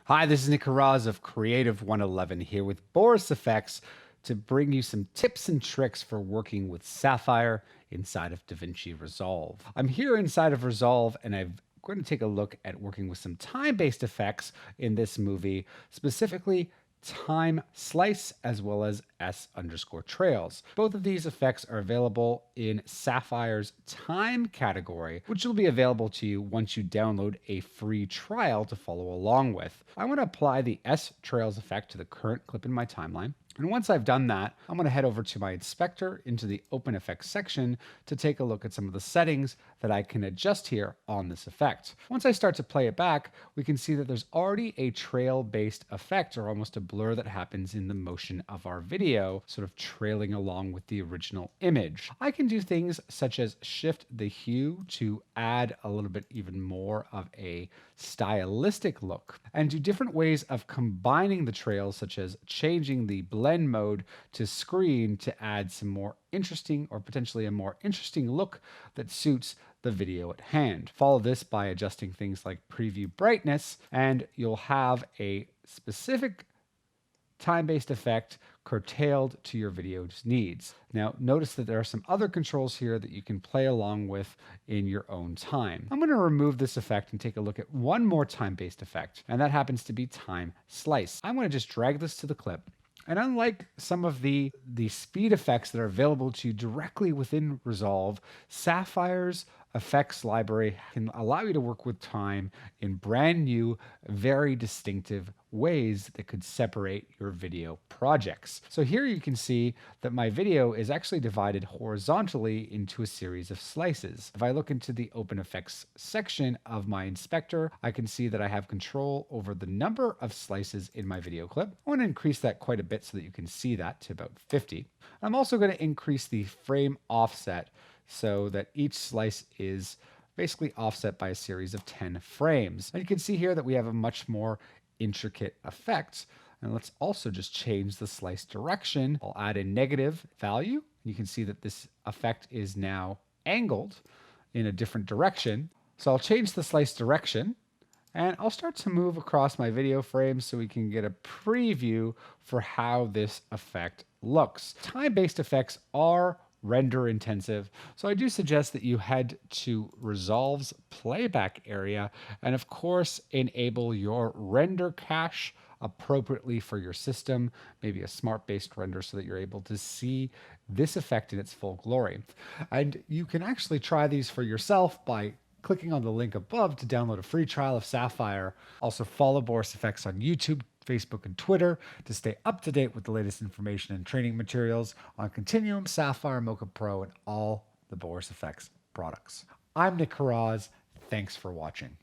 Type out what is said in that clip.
Hi, this is Nick Haraz of Creative 111 here with Boris Effects to bring you some tips and tricks for working with Sapphire inside of Davinci Resolve. I'm here inside of Resolve and I'm going to take a look at working with some time-based effects in this movie, specifically time slice as well as S_trails. Both of these effects are available in Sapphire's time category, which will be available to you once you download a free trial to follow along with. I want to apply the S trails effect to the current clip in my timeline. And once I've done that, I'm going to head over to my inspector into the Open Effects section to take a look at some of the settings that I can adjust here on this effect. Once I start to play it back, we can see that there's already a trail-based effect, or almost a blur that happens in the motion of our video, sort of trailing along with the original image. I can do things such as shift the hue to add a little bit even more of a stylistic look, and do different ways of combining the trails, such as changing the blend mode to screen to add some more interesting, or potentially a more interesting look that suits the video at hand. Follow this by adjusting things like preview brightness, and you'll have a specific time-based effect curtailed to your video's needs. Now, notice that there are some other controls here that you can play along with in your own time. I'm going to remove this effect and take a look at one more time-based effect, and that happens to be time slice. I'm going to just drag this to the clip. And unlike some of the speed effects that are available to you directly within Resolve, Sapphire's effects library can allow you to work with time in brand new, very distinctive ways that could separate your video projects. So here you can see that my video is actually divided horizontally into a series of slices. If I look into the Open Effects section of my inspector, I can see that I have control over the number of slices in my video clip. I want to increase that quite a bit so that you can see that to about 50. I'm also going to increase the frame offset so that each slice is basically offset by a series of 10 frames. And you can see here that we have a much more intricate effect. And let's also just change the slice direction. I'll add a negative value. You can see that this effect is now angled in a different direction. So I'll change the slice direction, and I'll start to move across my video frame so we can get a preview for how this effect looks. Time-based effects are render intensive, so I do suggest that you head to Resolve's playback area and of course enable your render cache appropriately for your system, maybe a smart based render so that you're able to see this effect in its full glory. And you can actually try these for yourself by clicking on the link above to download a free trial of Sapphire. Also follow Boris Effects on YouTube, Facebook, and Twitter to stay up to date with the latest information and training materials on Continuum, Sapphire, Mocha Pro, and all the Boris Effects products. I'm Nick Haraz. Thanks for watching.